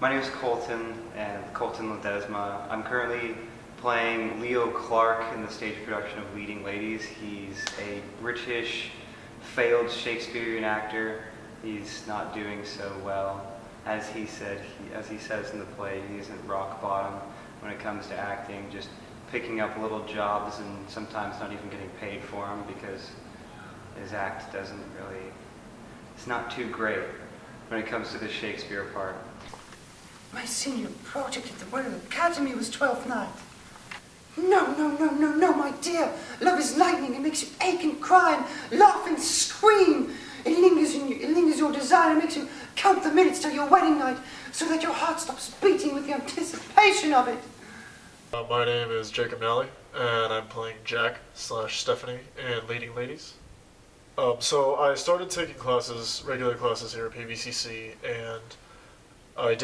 My name is Colton Ledesma. I'm currently playing Leo Clark in the stage production of Leading Ladies. He's a British failed Shakespearean actor. He's not doing so well. As he says in the play, he isn't rock bottom when it comes to acting, just picking up little jobs and sometimes not even getting paid for them because his act it's not too great when it comes to the Shakespeare part. My senior project at the Royal Academy was Twelfth Night. No, my dear. Love is lightning. It makes you ache and cry and laugh and scream. It lingers your desire. It makes you count the minutes till your wedding night so that your heart stops beating with the anticipation of it. My name is Jacob Nally, and I'm playing Jack/Stephanie in Leading Ladies. So I started taking regular classes here at PVCC, and I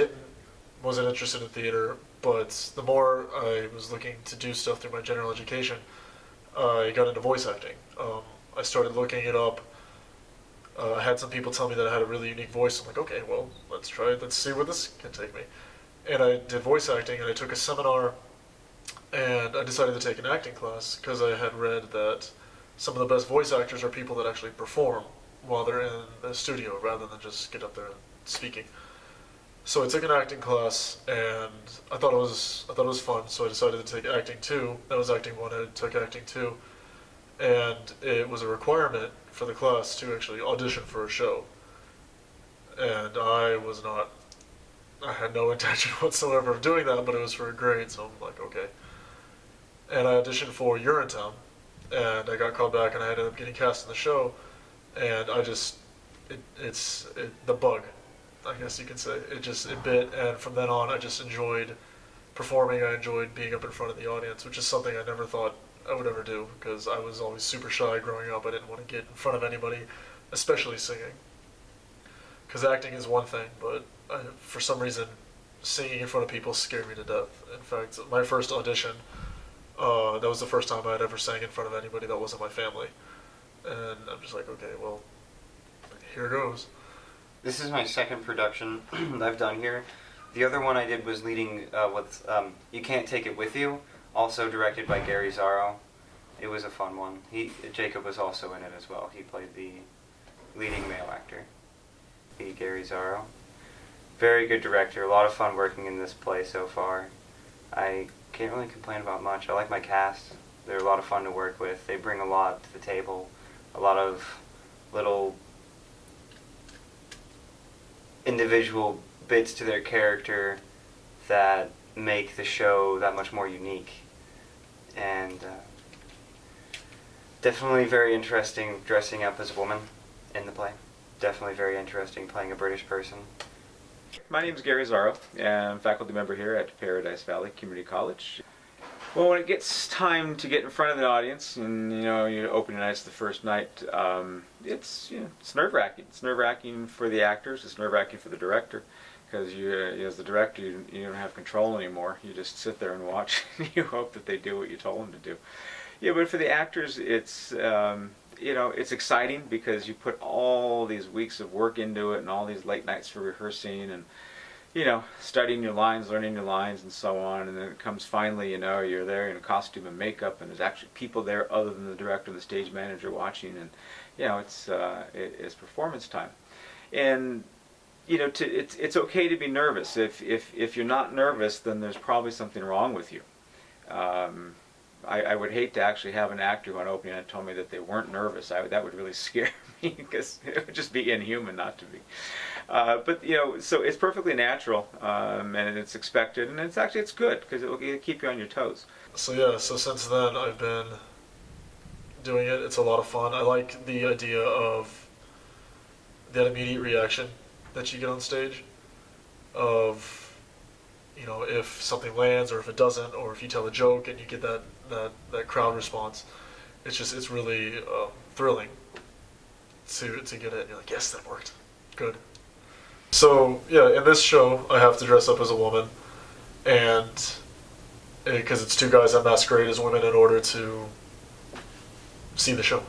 wasn't interested in theater, but the more I was looking to do stuff through my general education, I got into voice acting. I started looking it up. I had some people tell me that I had a really unique voice. I'm like, okay, well, let's try it. Let's see where this can take me. And I did voice acting, and I took a seminar, and I decided to take an acting class because I had read that some of the best voice actors are people that actually perform while they're in the studio rather than just get up there and speaking. So I took an acting class, and I thought it was fun. So I decided to take acting 2. That was acting 1. I took acting 2, and it was a requirement for the class to actually audition for a show. And I had no intention whatsoever of doing that, but it was for a grade, so I'm like, okay. And I auditioned for Urinetown, and I got called back, and I ended up getting cast in the show. And it's the bug, I guess you could say. It bit, and from then on I just enjoyed performing. I enjoyed being up in front of the audience, which is something I never thought I would ever do, because I was always super shy growing up. I didn't want to get in front of anybody, especially singing. Because acting is one thing, but for some reason, singing in front of people scared me to death. In fact, my first audition, that was the first time I had ever sang in front of anybody that wasn't my family. And I'm just like, okay, well, here goes. This is my second production that I've done here. The other one I did was leading with You Can't Take It With You, also directed by Gary Zaro. It was a fun one. Jacob was also in it as well. He played the leading male actor, Gary Zaro. Very good director. A lot of fun working in this play so far. I can't really complain about much. I like my cast. They're a lot of fun to work with. They bring a lot to the table. A lot of little individual bits to their character that make the show that much more unique. And definitely very interesting dressing up as a woman in the play. Definitely very interesting playing a British person. My name is Gary Zaro, and I'm a faculty member here at Paradise Valley Community College. Well, when it gets time to get in front of the audience, and you open your nights the first night, it's nerve-wracking. It's nerve-wracking for the actors. It's nerve-wracking for the director, because as the director, you don't have control anymore. You just sit there and watch. And you hope that they do what you told them to do. Yeah, but for the actors, it's it's exciting because you put all these weeks of work into it and all these late nights for rehearsing and studying your lines, learning your lines, and so on. And then it comes finally, you're there in costume and makeup, and there's actually people there other than the director and the stage manager watching, and it's performance time. And it's okay to be nervous. If you're not nervous, then there's probably something wrong with you. I would hate to actually have an actor who on opening night told me that they weren't nervous. That would really scare me, because it would just be inhuman not to be. But so it's perfectly natural, and it's expected, and it's good because it will keep you on your toes. So since then I've been doing it. It's a lot of fun. I like the idea of that immediate reaction that you get on stage, of if something lands or if it doesn't, or if you tell a joke and you get that crowd response. It's really thrilling to get it. And you're like, yes, that worked. Good. So yeah, in this show I have to dress up as a woman, and because it's two guys that masquerade as women in order to see the show.